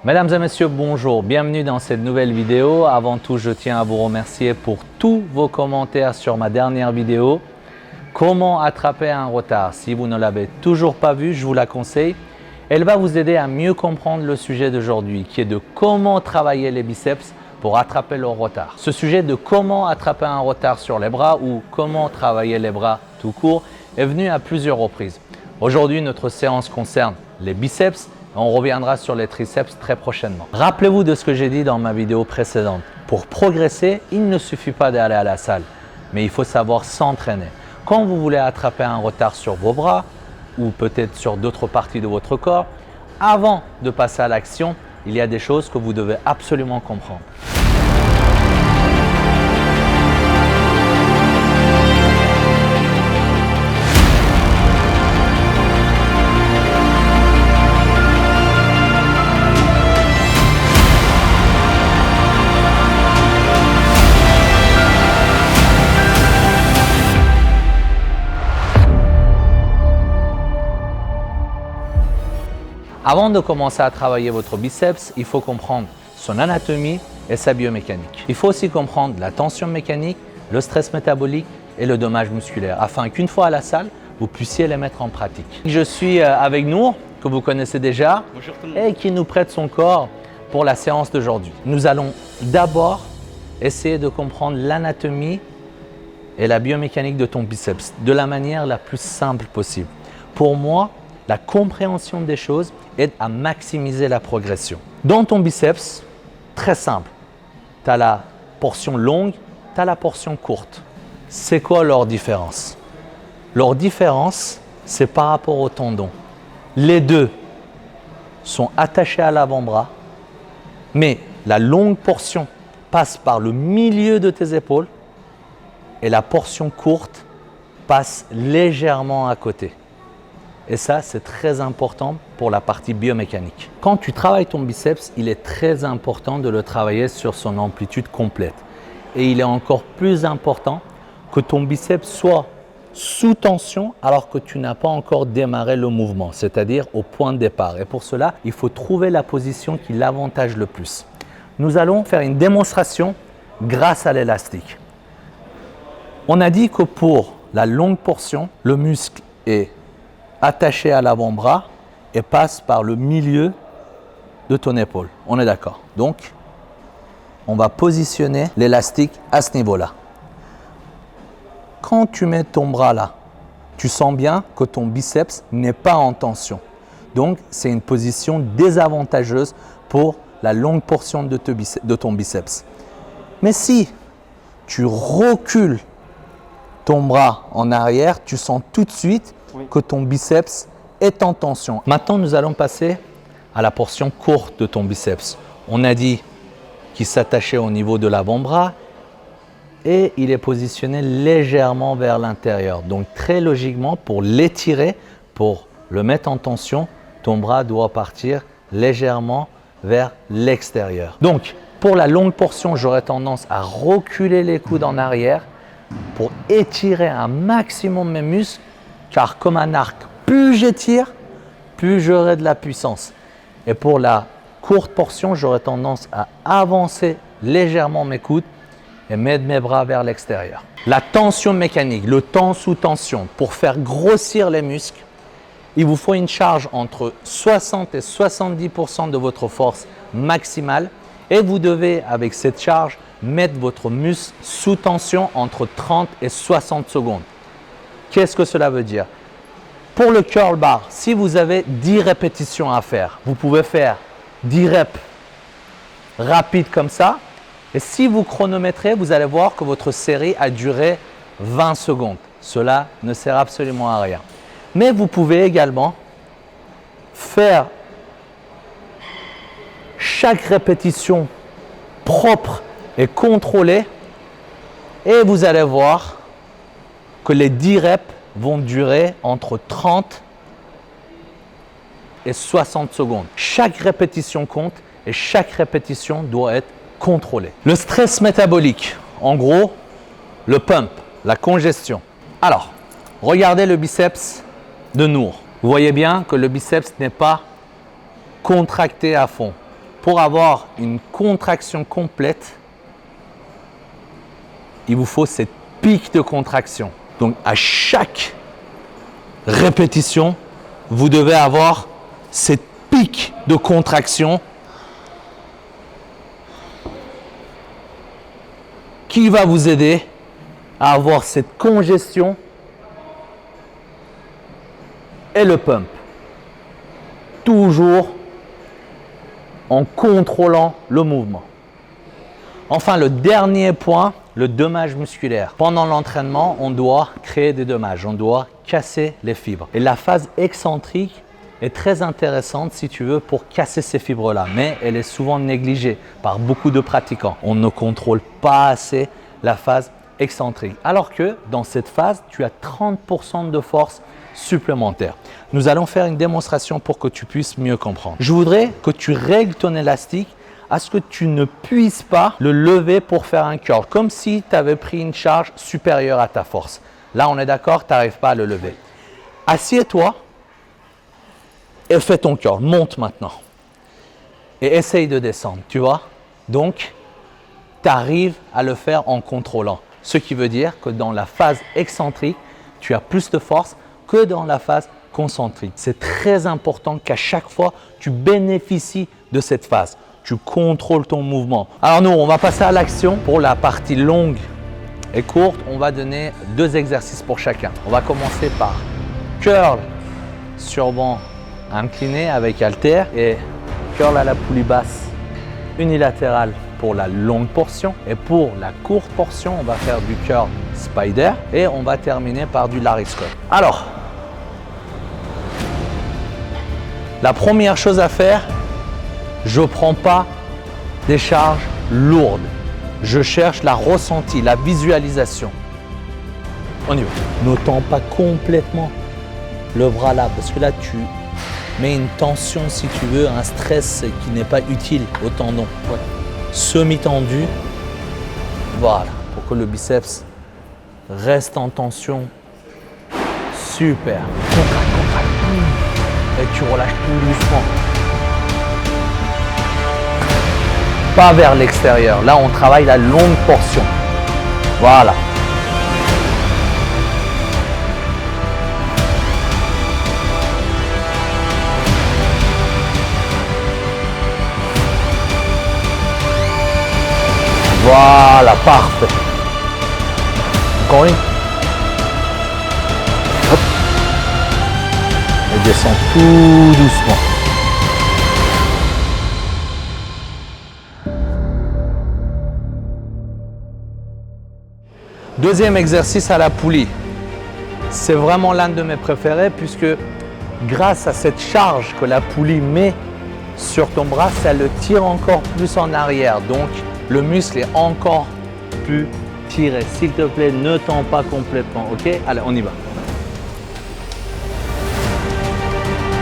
Mesdames et messieurs, bonjour, bienvenue dans cette nouvelle vidéo. Avant tout, je tiens à vous remercier pour tous vos commentaires sur ma dernière vidéo. Comment attraper un retard? Si vous ne l'avez toujours pas vu, je vous la conseille. Elle va vous aider à mieux comprendre le sujet d'aujourd'hui, qui est de comment travailler les biceps pour attraper le retard. Ce sujet de comment attraper un retard sur les bras ou comment travailler les bras tout court est venu à plusieurs reprises. Aujourd'hui, notre séance concerne les biceps. On reviendra sur les triceps très prochainement. Rappelez-vous de ce que j'ai dit dans ma vidéo précédente. Pour progresser, il ne suffit pas d'aller à la salle, mais il faut savoir s'entraîner. Quand vous voulez attraper un retard sur vos bras ou peut-être sur d'autres parties de votre corps, avant de passer à l'action, il y a des choses que vous devez absolument comprendre. Avant de commencer à travailler votre biceps, il faut comprendre son anatomie et sa biomécanique. Il faut aussi comprendre la tension mécanique, le stress métabolique et le dommage musculaire afin qu'une fois à la salle, vous puissiez les mettre en pratique. Je suis avec Nour, que vous connaissez déjà, et qui nous prête son corps pour la séance d'aujourd'hui. Nous allons d'abord essayer de comprendre l'anatomie et la biomécanique de ton biceps de la manière la plus simple possible. Pour moi, la compréhension des choses aide à maximiser la progression. Dans ton biceps, très simple, tu as la portion longue, tu as la portion courte. C'est quoi leur différence? Leur différence, c'est par rapport au tendon. Les deux sont attachés à l'avant-bras, mais la longue portion passe par le milieu de tes épaules et la portion courte passe légèrement à côté. Et ça, c'est très important pour la partie biomécanique. Quand tu travailles ton biceps, il est très important de le travailler sur son amplitude complète. Et il est encore plus important que ton biceps soit sous tension alors que tu n'as pas encore démarré le mouvement, c'est-à-dire au point de départ. Et pour cela, il faut trouver la position qui l'avantage le plus. Nous allons faire une démonstration grâce à l'élastique. On a dit que pour la longue portion, le muscle est attaché à l'avant-bras et passe par le milieu de ton épaule. On est d'accord. Donc, on va positionner l'élastique à ce niveau-là. Quand tu mets ton bras là, tu sens bien que ton biceps n'est pas en tension. Donc, c'est une position désavantageuse pour la longue portion de ton biceps. Mais si tu recules ton bras en arrière, tu sens tout de suite que ton biceps est en tension. Maintenant, nous allons passer à la portion courte de ton biceps. On a dit qu'il s'attachait au niveau de l'avant-bras et il est positionné légèrement vers l'intérieur. Donc, très logiquement, pour l'étirer, pour le mettre en tension, ton bras doit partir légèrement vers l'extérieur. Donc, pour la longue portion, j'aurais tendance à reculer les coudes en arrière pour étirer un maximum mes muscles, car comme un arc, plus j'étire, plus j'aurai de la puissance. Et pour la courte portion, j'aurai tendance à avancer légèrement mes coudes et mettre mes bras vers l'extérieur. La tension mécanique, le temps sous tension, pour faire grossir les muscles, il vous faut une charge entre 60 et 70% de votre force maximale et vous devez, avec cette charge, mettre votre muscle sous tension entre 30 et 60 secondes. Qu'est-ce que cela veut dire? Pour le curl bar, si vous avez 10 répétitions à faire, vous pouvez faire 10 reps rapides comme ça. Et si vous chronométrez, vous allez voir que votre série a duré 20 secondes. Cela ne sert absolument à rien. Mais vous pouvez également faire chaque répétition propre et contrôlée. Et vous allez voir que les 10 reps vont durer entre 30 et 60 secondes. Chaque répétition compte et chaque répétition doit être contrôlée. Le stress métabolique, en gros, le pump, la congestion. Alors, regardez le biceps de Nour. Vous voyez bien que le biceps n'est pas contracté à fond. Pour avoir une contraction complète, il vous faut cette pique de contraction. Donc, à chaque répétition, vous devez avoir cette pique de contraction qui va vous aider à avoir cette congestion et le pump. Toujours en contrôlant le mouvement. Enfin, le dernier point, le dommage musculaire. Pendant l'entraînement, on doit créer des dommages, on doit casser les fibres. Et la phase excentrique est très intéressante si tu veux pour casser ces fibres-là, mais elle est souvent négligée par beaucoup de pratiquants. On ne contrôle pas assez la phase excentrique. Alors que dans cette phase, tu as 30% de force supplémentaire. Nous allons faire une démonstration pour que tu puisses mieux comprendre. Je voudrais que tu règles ton élastique à ce que tu ne puisses pas le lever pour faire un curl, comme si tu avais pris une charge supérieure à ta force. Là, on est d'accord, tu n'arrives pas à le lever. Assieds-toi et fais ton curl. Monte maintenant. Et essaye de descendre, tu vois. Donc, tu arrives à le faire en contrôlant. Ce qui veut dire que dans la phase excentrique, tu as plus de force que dans la phase concentrique. C'est très important qu'à chaque fois, tu bénéficies de cette phase. Tu contrôles ton mouvement. Alors nous, on va passer à l'action. Pour la partie longue et courte, on va donner 2 exercices pour chacun. On va commencer par curl sur banc incliné avec haltère et curl à la poulie basse unilatérale pour la longue portion. Et pour la courte portion, on va faire du curl spider et on va terminer par du Larry Scott. Alors, la première chose à faire, je ne prends pas des charges lourdes. Je cherche la ressenti, la visualisation. On y va. Ne tends pas complètement le bras là, parce que là, tu mets une tension, si tu veux, un stress qui n'est pas utile au tendon. Ouais. Semi-tendu, voilà, pour que le biceps reste en tension. Super. Contracte, contracte. Et tu relâches tout doucement. Pas vers l'extérieur. Là, on travaille la longue portion. Voilà. Voilà, parfait. Encore une. Hop. Et descend tout doucement. Deuxième exercice à la poulie. C'est vraiment l'un de mes préférés puisque grâce à cette charge que la poulie met sur ton bras, ça le tire encore plus en arrière. Donc, le muscle est encore plus tiré. S'il te plaît, ne tends pas complètement. Ok? Allez, on y va.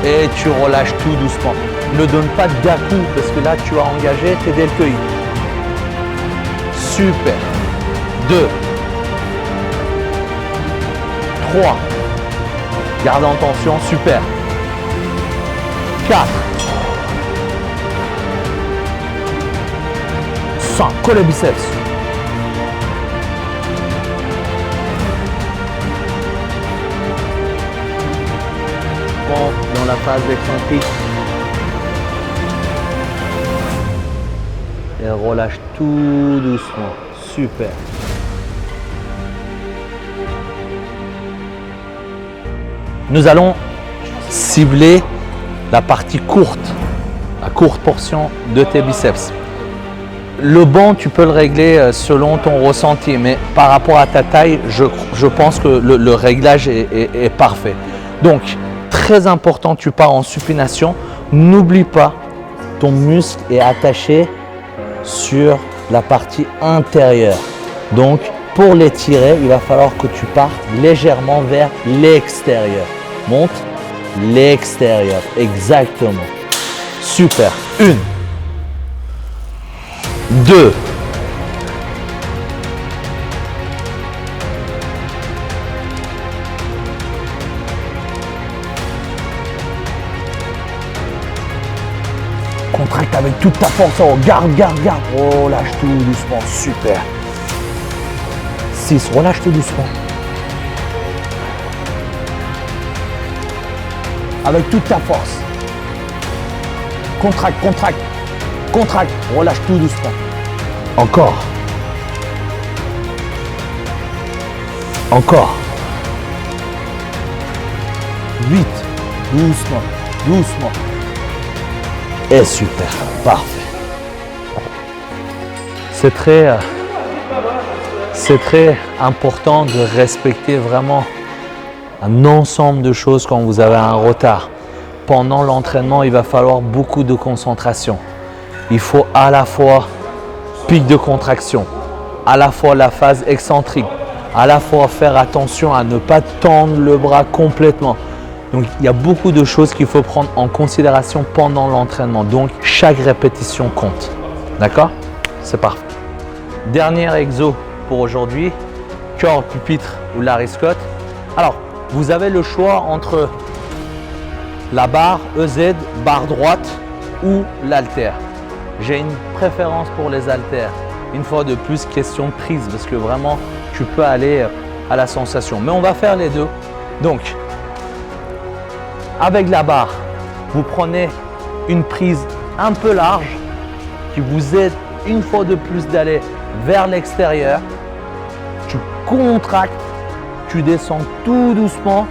Et tu relâches tout doucement. Ne donne pas d'un-coup parce que là, tu as engagé tes deltoïdes. Super. 2. 3. Garde en tension. Super. 4. 5. Colle le biceps. Bon, dans la phase excentrique. Et relâche tout doucement. Super. Nous allons cibler la partie courte, la courte portion de tes biceps. Le banc, tu peux le régler selon ton ressenti, mais par rapport à ta taille, je pense que le réglage est parfait. Donc, très important, tu pars en supination. N'oublie pas, ton muscle est attaché sur la partie intérieure. Donc, pour l'étirer, il va falloir que tu partes légèrement vers l'extérieur. Monte, l'extérieur, exactement. Super. 1, 2, 'Contracte avec Avec toute ta force, oh, garde, garde, garde. Relâche tout doucement, super. 6, relâche tout doucement. Avec toute ta force. Contracte, contracte, contracte. Relâche tout doucement. Encore. Encore. 8. Doucement, doucement. Et super, parfait. C'est très important de respecter vraiment un ensemble de choses quand vous avez un retard. Pendant l'entraînement, il va falloir beaucoup de concentration. Il faut à la fois pic de contraction, à la fois la phase excentrique, à la fois faire attention à ne pas tendre le bras complètement. Donc, il y a beaucoup de choses qu'il faut prendre en considération pendant l'entraînement. Donc, chaque répétition compte. D'accord? C'est parfait. Dernier exo pour aujourd'hui, curl pupitre ou Larry Scott. Alors, vous avez le choix entre la barre EZ, barre droite ou l'haltère. J'ai une préférence pour les haltères. Une fois de plus, question de prise parce que vraiment, tu peux aller à la sensation. Mais on va faire les deux. Donc, avec la barre, vous prenez une prise un peu large qui vous aide une fois de plus d'aller vers l'extérieur. Tu contractes, tu descends tout doucement.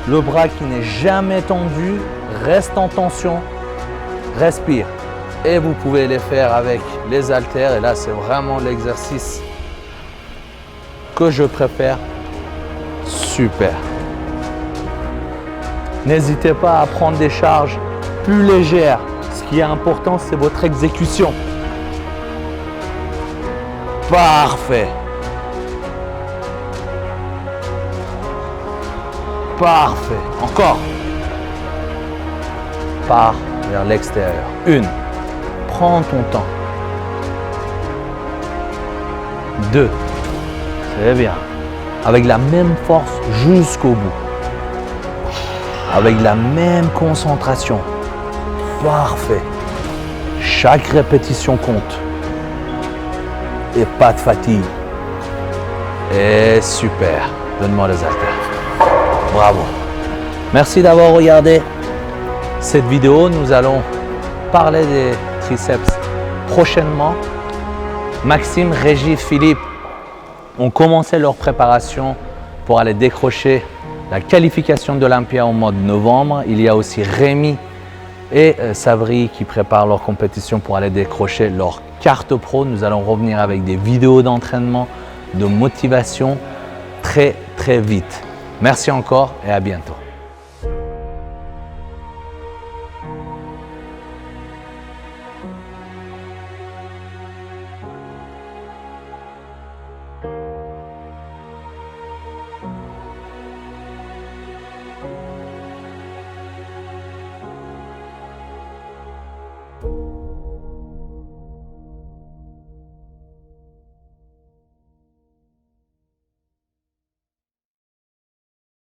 Le bras qui n'est jamais tendu reste en tension. Respire. Et vous pouvez les faire avec les haltères. Et là, c'est vraiment l'exercice que je préfère. Super. N'hésitez pas à prendre des charges plus légères. Ce qui est important, c'est votre exécution. Parfait. Parfait. Encore. Pars vers l'extérieur. 1. Prends ton temps. 2. C'est bien. Avec la même force jusqu'au bout. Avec la même concentration. Parfait. Chaque répétition compte. Et pas de fatigue. Et super. Donne-moi les haltères. Bravo. Merci d'avoir regardé cette vidéo. Nous allons parler des triceps prochainement. Maxime, Régis, Philippe ont commencé leur préparation pour aller décrocher la qualification d'Olympia au mois de novembre. Il y a aussi Rémi et Savry qui préparent leur compétition pour aller décrocher leur carte pro. Nous allons revenir avec des vidéos d'entraînement, de motivation très vite. Merci encore et à bientôt.